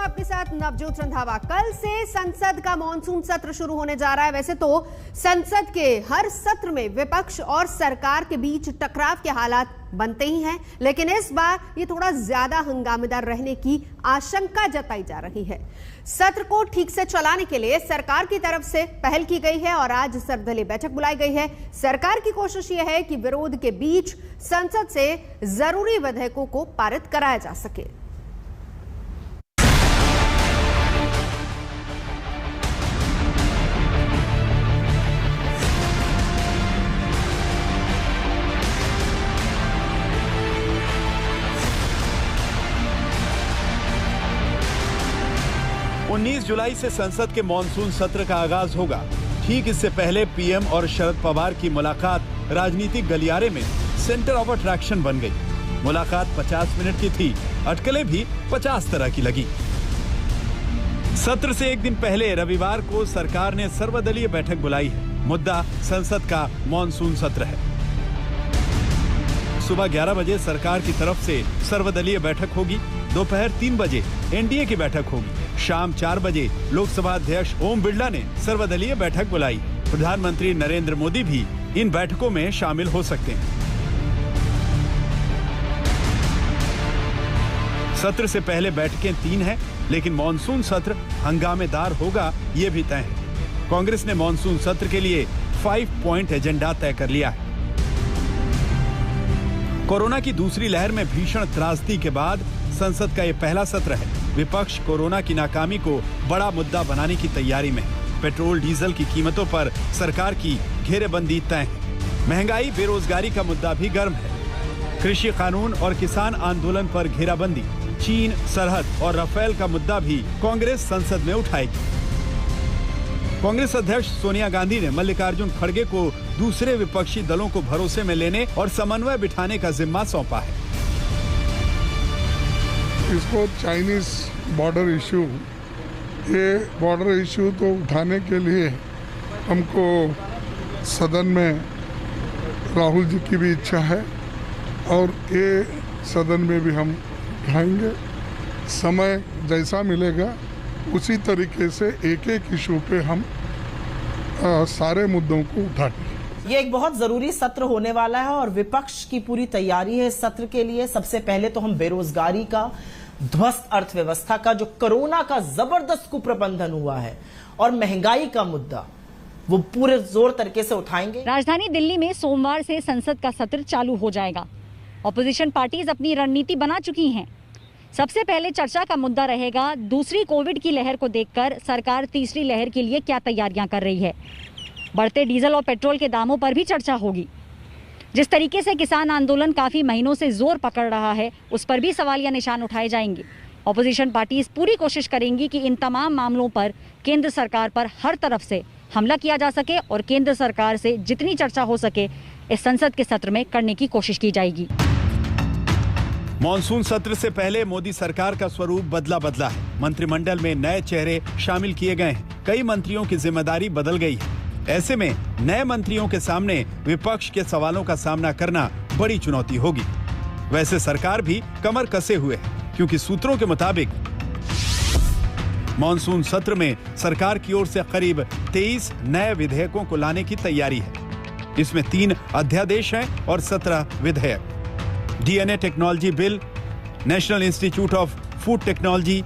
हूं आपके साथ नवजोत रंधावा। कल से संसद का मॉनसून सत्र शुरू होने जा रहा है। वैसे तो संसद के हर सत्र में विपक्ष और सरकार के बीच टकराव के हालात बनते ही हैं, लेकिन इस बार ये थोड़ा ज्यादा हंगामेदार रहने की आशंका जताई जा रही है। सत्र को ठीक से चलाने के लिए सरकार की तरफ से पहल की गई है और आज सर्वदलीय बैठक बुलाई गई है। सरकार की कोशिश यह है कि विरोध के बीच संसद से जरूरी विधेयकों को पारित कराया जा सके। 19 जुलाई से संसद के मॉनसून सत्र का आगाज होगा। ठीक इससे पहले पीएम और शरद पवार की मुलाकात राजनीतिक गलियारे में सेंटर ऑफ अट्रैक्शन बन गई। मुलाकात 50 मिनट की थी, अटकलें भी 50 तरह की लगी। सत्र से एक दिन पहले रविवार को सरकार ने सर्वदलीय बैठक बुलाई है। मुद्दा संसद का मॉनसून सत्र है। सुबह 11 बजे सरकार की तरफ से सर्वदलीय बैठक होगी। दोपहर 3 बजे एनडीए की बैठक होगी। शाम 4 बजे लोकसभा अध्यक्ष ओम बिरला ने सर्वदलीय बैठक बुलाई। प्रधानमंत्री नरेंद्र मोदी भी इन बैठकों में शामिल हो सकते हैं। सत्र से पहले बैठकें 3 हैं, लेकिन मॉनसून सत्र हंगामेदार होगा ये भी तय है। कांग्रेस ने मॉनसून सत्र के लिए 5 पॉइंट एजेंडा तय कर लिया है। कोरोना की दूसरी लहर में भीषण त्रासदी के बाद संसद का ये पहला सत्र है। विपक्ष कोरोना की नाकामी को बड़ा मुद्दा बनाने की तैयारी में है। पेट्रोल डीजल की कीमतों पर सरकार की घेरेबंदी तय है। महंगाई बेरोजगारी का मुद्दा भी गर्म है। कृषि कानून और किसान आंदोलन पर घेराबंदी, चीन सरहद और राफेल का मुद्दा भी कांग्रेस संसद में उठाएगी। कांग्रेस अध्यक्ष सोनिया गांधी ने मल्लिकार्जुन खड़गे को दूसरे विपक्षी दलों को भरोसे में लेने और समन्वय बिठाने का जिम्मा सौंपा है। इसको चाइनीज बॉर्डर इशू, ये बॉर्डर इशू तो उठाने के लिए हमको सदन में राहुल जी की भी इच्छा है और ये सदन में भी हम उठाएंगे। समय जैसा मिलेगा उसी तरीके से एक एक इशू पे हम सारे मुद्दों को उठाएंगे। ये एक बहुत जरूरी सत्र होने वाला है और विपक्ष की पूरी तैयारी है इस सत्र के लिए। सबसे पहले तो हम बेरोजगारी का, ध्वस्त अर्थव्यवस्था का, जो कोरोना का जबरदस्त कुप्रबंधन हुआ है और महंगाई का मुद्दा, वो पूरे जोर तरीके से उठाएंगे। राजधानी दिल्ली में सोमवार से संसद का सत्र चालू हो जाएगा। ऑपोजिशन पार्टीज अपनी रणनीति बना चुकी हैं। सबसे पहले चर्चा का मुद्दा रहेगा दूसरी कोविड की लहर को देखकर सरकार तीसरी लहर के लिए क्या तैयारियां कर रही है। बढ़ते डीजल और पेट्रोल के दामों पर भी चर्चा होगी। जिस तरीके से किसान आंदोलन काफी महीनों से जोर पकड़ रहा है, उस पर भी सवालिया निशान उठाए जाएंगे। ऑपोजिशन पार्टीज पूरी कोशिश करेंगी कि इन तमाम मामलों पर केंद्र सरकार पर हर तरफ से हमला किया जा सके और केंद्र सरकार से जितनी चर्चा हो सके इस संसद के सत्र में करने की कोशिश की जाएगी। मॉनसून सत्र से पहले मोदी सरकार का स्वरूप बदला है। मंत्रिमंडल में नए चेहरे शामिल किए गए हैं। कई मंत्रियों की जिम्मेदारी बदल गई है। ऐसे में नए मंत्रियों के सामने विपक्ष के सवालों का सामना करना बड़ी चुनौती होगी। वैसे सरकार भी कमर कसे हुए है, क्योंकि सूत्रों के मुताबिक मॉनसून सत्र में सरकार की ओर से करीब 23 नए विधेयकों को लाने की तैयारी है। इसमें 3 अध्यादेश हैं और 17 विधेयक। DNA technology bill, national institute of food technology,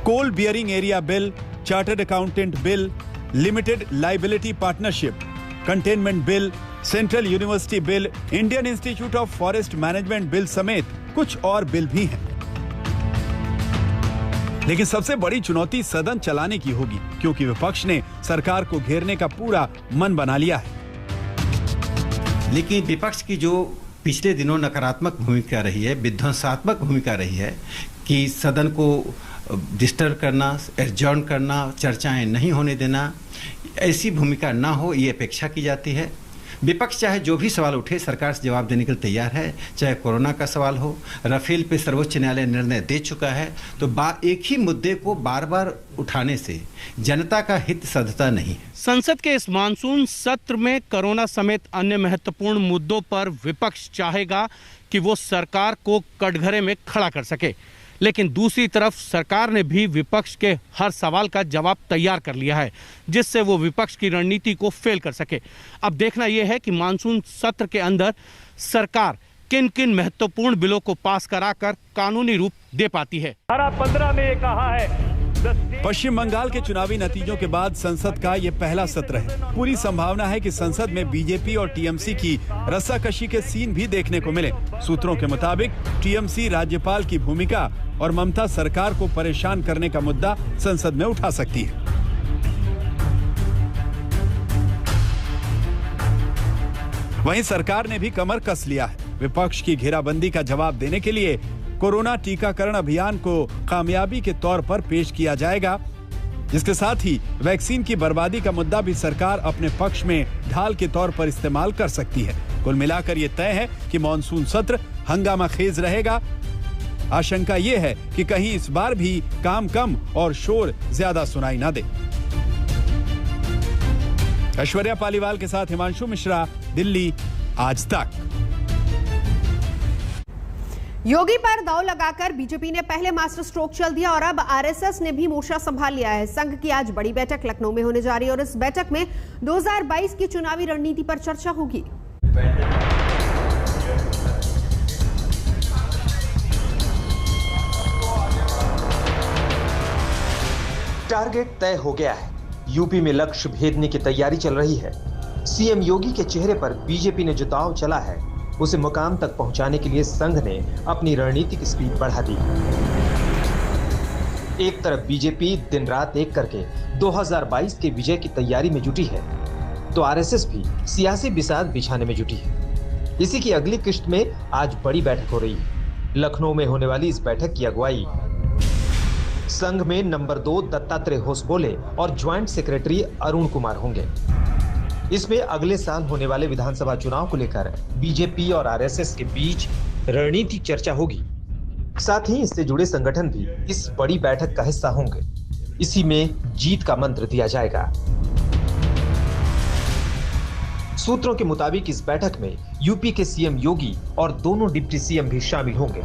coal bearing area bill, chartered accountant bill, limited liability partnership, containment bill, central university bill, Indian institute of forest management bill समेत कुछ और बिल भी हैं। लेकिन सबसे बड़ी चुनौती सदन चलाने की होगी, क्योंकि विपक्ष ने सरकार को घेरने का पूरा मन बना लिया है। लेकिन विपक्ष की जो पिछले दिनों नकारात्मक भूमिका रही है, विध्वंसात्मक भूमिका रही है कि सदन को डिस्टर्ब करना, एडजॉर्न करना, चर्चाएं नहीं होने देना, ऐसी भूमिका ना हो, ये अपेक्षा की जाती है। विपक्ष चाहे जो भी सवाल उठे, सरकार से जवाब देने के लिए तैयार है। चाहे कोरोना का सवाल हो, राफेल पे सर्वोच्च न्यायालय निर्णय दे चुका है, तो एक ही मुद्दे को बार बार उठाने से जनता का हित सधता नहीं है। संसद के इस मानसून सत्र में कोरोना समेत अन्य महत्वपूर्ण मुद्दों पर विपक्ष चाहेगा कि वो सरकार को कटघरे में खड़ा कर सके। लेकिन दूसरी तरफ सरकार ने भी विपक्ष के हर सवाल का जवाब तैयार कर लिया है, जिससे वो विपक्ष की रणनीति को फेल कर सके। अब देखना यह है कि मानसून सत्र के अंदर सरकार किन किन महत्वपूर्ण बिलों को पास कराकर कानूनी रूप दे पाती है। धारा 15 में ये कहा है पश्चिम बंगाल के चुनावी नतीजों के बाद संसद का ये पहला सत्र है। पूरी संभावना है कि संसद में बीजेपी और टीएमसी की रस्साकशी के सीन भी देखने को मिले। सूत्रों के मुताबिक टीएमसी राज्यपाल की भूमिका और ममता सरकार को परेशान करने का मुद्दा संसद में उठा सकती है। वहीं सरकार ने भी कमर कस लिया है। विपक्ष की घेराबंदी का जवाब देने के लिए कोरोना टीकाकरण अभियान को कामयाबी के तौर पर पेश किया जाएगा, जिसके साथ ही वैक्सीन की बर्बादी का मुद्दा भी सरकार अपने पक्ष में ढाल के तौर पर इस्तेमाल कर सकती है। कुल मिलाकर ये तय है कि मॉनसून सत्र हंगामा खेज रहेगा। आशंका ये है कि कहीं इस बार भी काम कम और शोर ज्यादा सुनाई ना दे। ऐश्वर्या पालीवाल के साथ हिमांशु मिश्रा, दिल्ली, आज तक। योगी पर दांव लगाकर बीजेपी ने पहले मास्टर स्ट्रोक चल दिया और अब आरएसएस ने भी मोर्चा संभाल लिया है। संघ की आज बड़ी बैठक लखनऊ में होने जा रही है और इस बैठक में 2022 की चुनावी रणनीति पर चर्चा होगी। टारगेट तय हो गया है। यूपी में लक्ष्य भेदने की तैयारी चल रही है। सीएम योगी के चेहरे पर बीजेपी ने जो दांव चला है, उसे मुकाम तक पहुंचाने के लिए संघ ने अपनी रणनीतिक स्पीड बढ़ा दी। एक तरफ बीजेपी दिन रात एक करके 2022 के विजय की तैयारी में जुटी है, तो आरएसएस भी सियासी बिसात बिछाने में जुटी है। इसी की अगली किश्त में आज बड़ी बैठक हो रही है। लखनऊ में होने वाली इस बैठक की अगुवाई संघ में नंबर 2 दत्तात्रेय होसबोले और ज्वाइंट सेक्रेटरी अरुण कुमार होंगे। इसमें अगले साल होने वाले विधानसभा चुनाव को लेकर बीजेपी और आरएसएस के बीच रणनीति चर्चा होगी। साथ ही इससे जुड़े संगठन भी इस बड़ी बैठक का हिस्सा होंगे। इसी में जीत का मंत्र दिया जाएगा। सूत्रों के मुताबिक इस बैठक में यूपी के सीएम योगी और दोनों डिप्टी सीएम भी शामिल होंगे।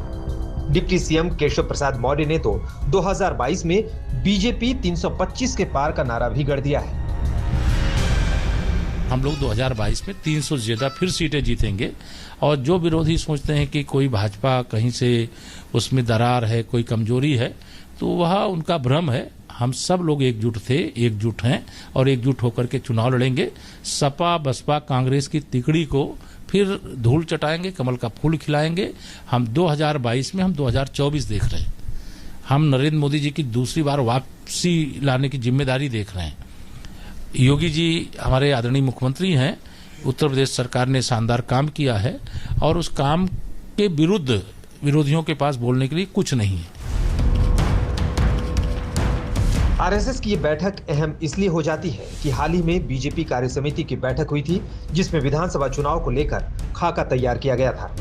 डिप्टी सीएम केशव प्रसाद मौर्य ने तो 2022 में बीजेपी 325 के पार का नारा भी गढ़ दिया है। हम लोग 2022 में 300 से ज्यादा फिर सीटें जीतेंगे और जो विरोधी सोचते हैं कि कोई भाजपा कहीं से उसमें दरार है, कोई कमजोरी है, तो वह उनका भ्रम है। हम सब लोग एकजुट थे, एकजुट हैं और एकजुट होकर के चुनाव लड़ेंगे। सपा बसपा कांग्रेस की तिकड़ी को फिर धूल चटाएंगे, कमल का फूल खिलाएंगे। हम 2022 में हम 2024 देख रहे हैं। हम नरेंद्र मोदी जी की दूसरी बार वापसी लाने की जिम्मेदारी देख रहे हैं। योगी जी हमारे आदरणीय मुख्यमंत्री हैं। उत्तर प्रदेश सरकार ने शानदार काम किया है और उस काम के विरुद्ध विरोधियों के पास बोलने के लिए कुछ नहीं है। आरएसएस की ये बैठक अहम इसलिए हो जाती है कि हाल ही में बीजेपी कार्य समिति की बैठक हुई थी, जिसमें विधानसभा चुनाव को लेकर खाका तैयार किया गया था।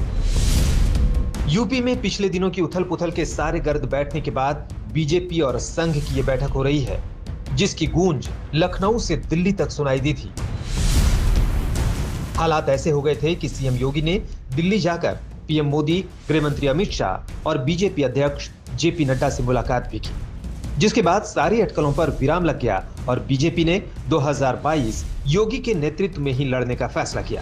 यूपी में पिछले दिनों की उथल पुथल के सारे गर्द बैठने के बाद बीजेपी और संघ की ये बैठक हो रही है, जिसकी गूंज लखनऊ से दिल्ली तक सुनाई दी थी। हालात ऐसे हो गए थे कि सीएम योगी ने दिल्ली जाकर पीएम मोदी, गृह मंत्री अमित शाह और बीजेपी अध्यक्ष जेपी नड्डा से मुलाकात भी की, जिसके बाद सारी अटकलों पर विराम लग गया और बीजेपी ने 2022 योगी के नेतृत्व में ही लड़ने का फैसला किया।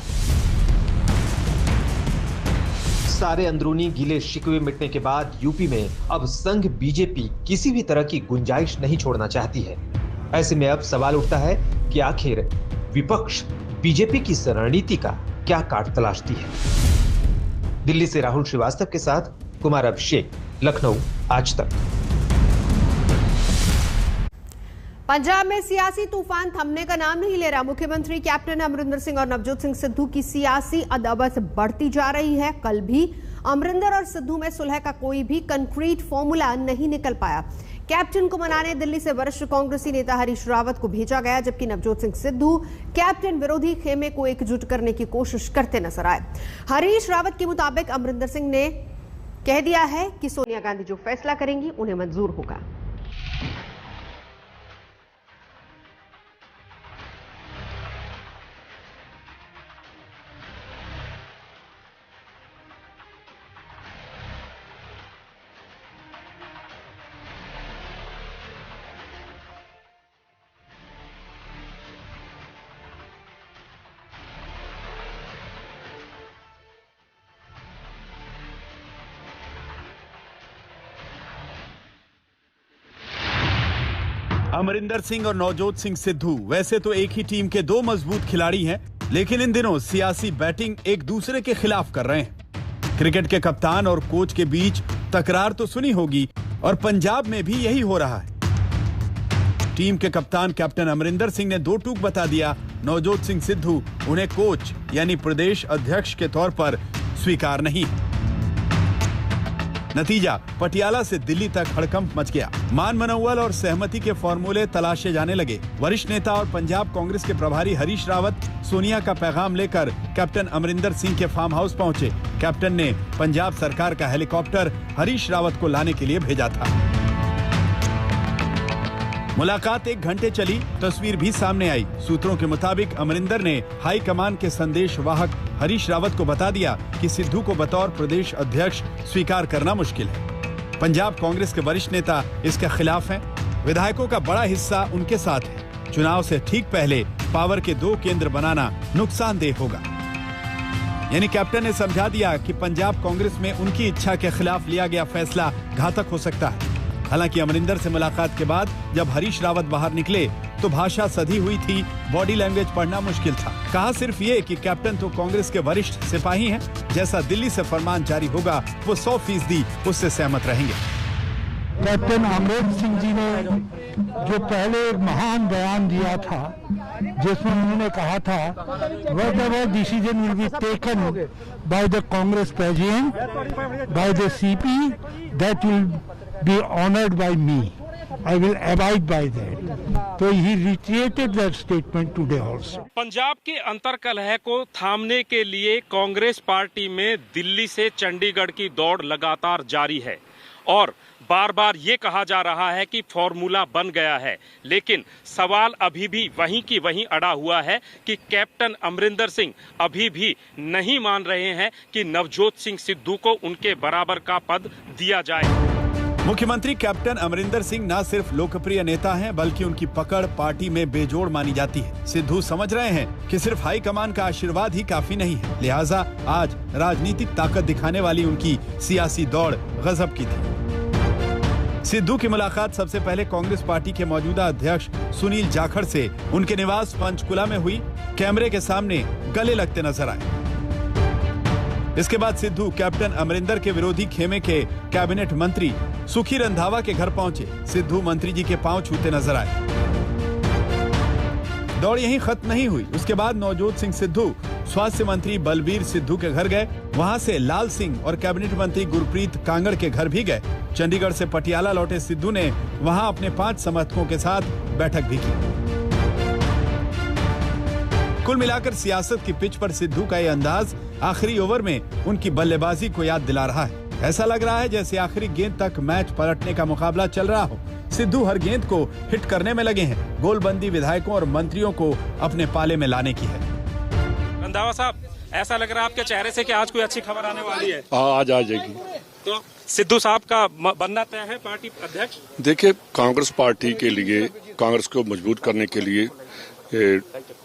सारे अंदरूनी गिले शिकवे मिटने के बाद यूपी में अब संघ बीजेपी किसी भी तरह की गुंजाइश नहीं छोड़ना चाहती है। ऐसे में अब सवाल उठता है कि आखिर विपक्ष बीजेपी की इस रणनीति का क्या काट तलाशती है। दिल्ली से राहुल श्रीवास्तव के साथ कुमार अभिषेक, लखनऊ, आज तक। पंजाब में सियासी तूफान थमने का नाम नहीं ले रहा। मुख्यमंत्री कैप्टन अमरिंदर सिंह और नवजोत सिंह सिद्धू की सियासी अदावत बढ़ती जा रही है। कल भी अमरिंदर और सिद्धू में सुलह का कोई भी कंक्रीट फॉर्मूला नहीं निकल पाया। कैप्टन को मनाने दिल्ली से वरिष्ठ कांग्रेसी नेता हरीश रावत को भेजा गया, जबकि नवजोत सिंह सिद्धू कैप्टन विरोधी खेमे को एकजुट करने की कोशिश करते नजर आए। हरीश रावत के मुताबिक अमरिंदर सिंह ने कह दिया है कि सोनिया गांधी जो फैसला करेंगी उन्हें मंजूर होगा। अमरिंदर सिंह और नवजोत सिंह सिद्धू वैसे तो एक ही टीम के दो मजबूत खिलाड़ी हैं, लेकिन इन दिनों सियासी बैटिंग एक दूसरे के खिलाफ कर रहे हैं। क्रिकेट के कप्तान और कोच के बीच तकरार तो सुनी होगी और पंजाब में भी यही हो रहा है। टीम के कप्तान कैप्टन अमरिंदर सिंह ने दो टूक बता दिया, नवजोत सिंह सिद्धू उन्हें कोच यानी प्रदेश अध्यक्ष के तौर पर स्वीकार नहीं है। नतीजा पटियाला से दिल्ली तक हड़कंप मच गया। मान मनोवल और सहमति के फॉर्मूले तलाशे जाने लगे। वरिष्ठ नेता और पंजाब कांग्रेस के प्रभारी हरीश रावत सोनिया का पैगाम लेकर कैप्टन अमरिंदर सिंह के फार्म हाउस पहुंचे। कैप्टन ने पंजाब सरकार का हेलीकॉप्टर हरीश रावत को लाने के लिए भेजा था। मुलाकात 1 घंटे चली, तस्वीर भी सामने आई। सूत्रों के मुताबिक अमरिंदर ने हाई कमान के संदेश वाहक हरीश रावत को बता दिया कि सिद्धू को बतौर प्रदेश अध्यक्ष स्वीकार करना मुश्किल है। पंजाब कांग्रेस के वरिष्ठ नेता इसके खिलाफ हैं। विधायकों का बड़ा हिस्सा उनके साथ है। चुनाव से ठीक पहले पावर के 2 केंद्र बनाना नुकसानदेह होगा। यानी कैप्टन ने समझा दिया कि पंजाब कांग्रेस में उनकी इच्छा के खिलाफ लिया गया फैसला घातक हो सकता है। हालांकि अमरिंदर से मुलाकात के बाद जब हरीश रावत बाहर निकले तो भाषा सधी हुई थी, बॉडी लैंग्वेज पढ़ना मुश्किल था। कहा सिर्फ ये कि कैप्टन तो कांग्रेस के वरिष्ठ सिपाही हैं, जैसा दिल्ली से फरमान जारी होगा वो 100% उससे सहमत रहेंगे। कैप्टन अमरिंदर सिंह जी ने जो पहले एक महान बयान दिया था, जिसमें उन्होंने कहा था whatever decision will be taken by the Congress President, by the CP, that will be honored by me. I will abide by that. So he reiterated that statement today also. Punjab के अंतर्कलह को थामने के लिए कांग्रेस पार्टी में दिल्ली से चंडीगढ़ की दौड़ लगातार जारी है और बार बार ये कहा जा रहा है कि फॉर्मूला बन गया है, लेकिन सवाल अभी भी वहीं की वहीं अड़ा हुआ है कि कैप्टन अमरिंदर सिंह अभी भी नहीं मान रहे हैं कि नवजोत सिंह सिद्धू को उनके बराबर का पद दिया जाए। मुख्यमंत्री कैप्टन अमरिंदर सिंह न सिर्फ लोकप्रिय नेता हैं, बल्कि उनकी पकड़ पार्टी में बेजोड़ मानी जाती है। सिद्धू समझ रहे हैं कि सिर्फ हाईकमान का आशीर्वाद ही काफी नहीं है, लिहाजा आज राजनीतिक ताकत दिखाने वाली उनकी सियासी दौड़ गजब की थी। सिद्धू की मुलाकात सबसे पहले कांग्रेस पार्टी के मौजूदा अध्यक्ष सुनील जाखड़ से उनके निवास पंचकुला में हुई। कैमरे के सामने गले लगते नजर आए। इसके बाद सिद्धू कैप्टन अमरिंदर के विरोधी खेमे के कैबिनेट मंत्री सुखी रंधावा के घर पहुंचे। सिद्धू मंत्री जी के पांव छूते नजर आए। दौड़ यहीं खत्म नहीं हुई। उसके बाद नवजोत सिंह सिद्धू स्वास्थ्य मंत्री बलबीर सिद्धू के घर गए। वहां से लाल सिंह और कैबिनेट मंत्री गुरप्रीत कांगड़ के घर भी गए। चंडीगढ़ से पटियाला लौटे सिद्धू ने वहां अपने 5 समर्थकों के साथ बैठक भी की। कुल मिलाकर सियासत की पिच पर सिद्धू का ये अंदाज आखिरी ओवर में उनकी बल्लेबाजी को याद दिला रहा है। ऐसा लग रहा है जैसे आखिरी गेंद तक मैच पलटने का मुकाबला चल रहा हो। सिद्धू हर गेंद को हिट करने में लगे हैं। गोलबंदी विधायकों और मंत्रियों को अपने पाले में लाने की है। रंधावा साहब, ऐसा लग रहा है आपके चेहरे से कि आज कोई अच्छी खबर आने वाली है। आज आ जाएगी। तो सिद्धू साहब का बनना तय है पार्टी अध्यक्ष। देखिए, कांग्रेस पार्टी के लिए, कांग्रेस को मजबूत करने के लिए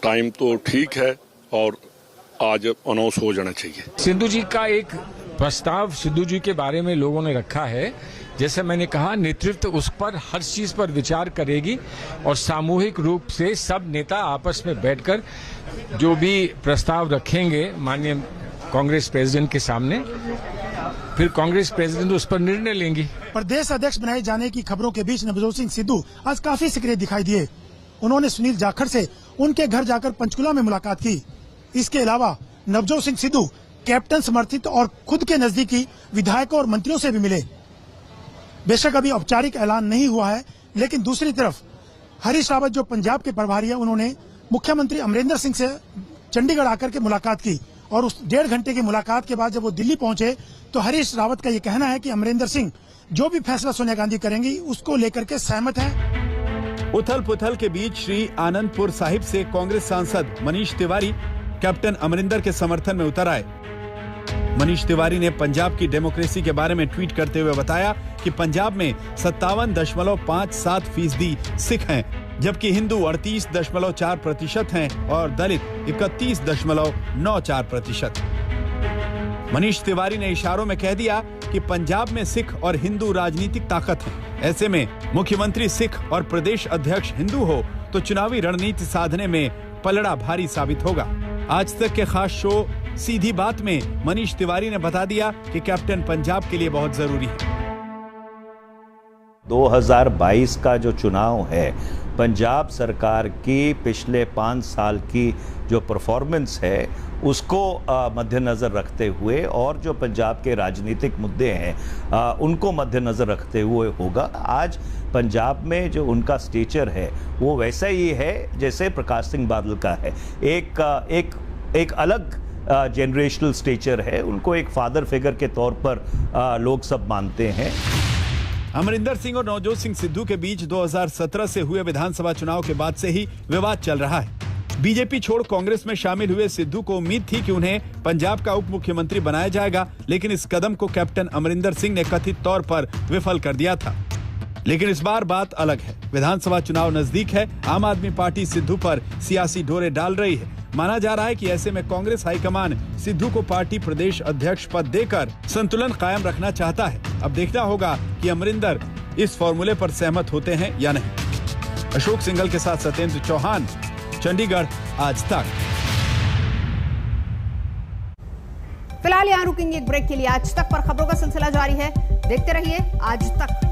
टाइम तो ठीक है और आज अनाउंस हो जाना चाहिए। सिद्धू जी का एक प्रस्ताव सिद्धू जी के बारे में लोगों ने रखा है। जैसे मैंने कहा, नेतृत्व उस पर हर चीज पर विचार करेगी और सामूहिक रूप से सब नेता आपस में बैठकर जो भी प्रस्ताव रखेंगे माननीय कांग्रेस प्रेसिडेंट के सामने, फिर कांग्रेस प्रेसिडेंट उस पर निर्णय लेंगी। प्रदेश अध्यक्ष बनाए जाने की खबरों के बीच नवजोत सिंह सिद्धू आज काफी सक्रिय दिखाई दिए। उन्होंने सुनील जाखड़ से उनके घर जाकर पंचकुला में मुलाकात की। इसके अलावा नवजोत सिंह सिद्धू कैप्टन समर्थित और खुद के नजदीकी विधायकों और मंत्रियों से भी मिले। बेशक अभी औपचारिक ऐलान नहीं हुआ है, लेकिन दूसरी तरफ हरीश रावत जो पंजाब के प्रभारी है, उन्होंने मुख्यमंत्री अमरिंदर सिंह से चंडीगढ़ आकर के मुलाकात की और उस 1.5 घंटे की मुलाकात के बाद जब वो दिल्ली पहुंचे तो हरीश रावत का ये कहना है कि अमरिंदर सिंह जो भी फैसला सोनिया गांधी करेंगी उसको लेकर के सहमत है। उथल पुथल के बीच श्री आनंदपुर साहिब से कांग्रेस सांसद मनीष तिवारी कैप्टन अमरिंदर के समर्थन में उतर आए। मनीष तिवारी ने पंजाब की डेमोक्रेसी के बारे में ट्वीट करते हुए बताया कि पंजाब में 57.57% सिख हैं, जबकि हिंदू 38.4% हैं और दलित 31.94%। मनीष तिवारी ने इशारों में कह दिया कि पंजाब में सिख और हिंदू राजनीतिक ताकत है। ऐसे में मुख्यमंत्री सिख और प्रदेश अध्यक्ष हिंदू हो तो चुनावी रणनीति साधने में पलड़ा भारी साबित होगा। आज तक के खास शो सीधी बात में मनीष तिवारी ने बता दिया कि कैप्टन पंजाब के लिए बहुत जरूरी है। 2022 का जो चुनाव है, पंजाब सरकार की पिछले 5 साल की जो परफॉर्मेंस है उसको मद्देनज़र रखते हुए और जो पंजाब के राजनीतिक मुद्दे हैं उनको मद्देनज़र रखते हुए होगा। आज पंजाब में जो उनका स्टेचर है वो वैसा ही है जैसे प्रकाश सिंह बादल का है। एक अलग जनरेशनल स्टेचर है, उनको एक फादर फिगर के तौर पर लोग सब मानते हैं। अमरिंदर सिंह और नवजोत सिंह सिद्धू के बीच 2017 से हुए विधानसभा चुनाव के बाद से ही विवाद चल रहा है। बीजेपी छोड़ कांग्रेस में शामिल हुए सिद्धू को उम्मीद थी कि उन्हें पंजाब का उप मुख्यमंत्री बनाया जाएगा, लेकिन इस कदम को कैप्टन अमरिंदर सिंह ने कथित तौर पर विफल कर दिया था। लेकिन इस बार बात अलग है। विधानसभा चुनाव नजदीक है। आम आदमी पार्टी सिद्धू पर सियासी डोरे डाल रही है। माना जा रहा है कि ऐसे में कांग्रेस हाईकमान सिद्धू को पार्टी प्रदेश अध्यक्ष पद देकर संतुलन कायम रखना चाहता है। अब देखना होगा कि अमरिंदर इस फॉर्मूले पर सहमत होते हैं या नहीं। अशोक सिंघल के साथ सत्येंद्र चौहान, चंडीगढ़, आज तक। फिलहाल यहाँ रुकेंगे एक ब्रेक के लिए। आज तक पर खबरों का सिलसिला जारी है, देखते रहिए आज तक।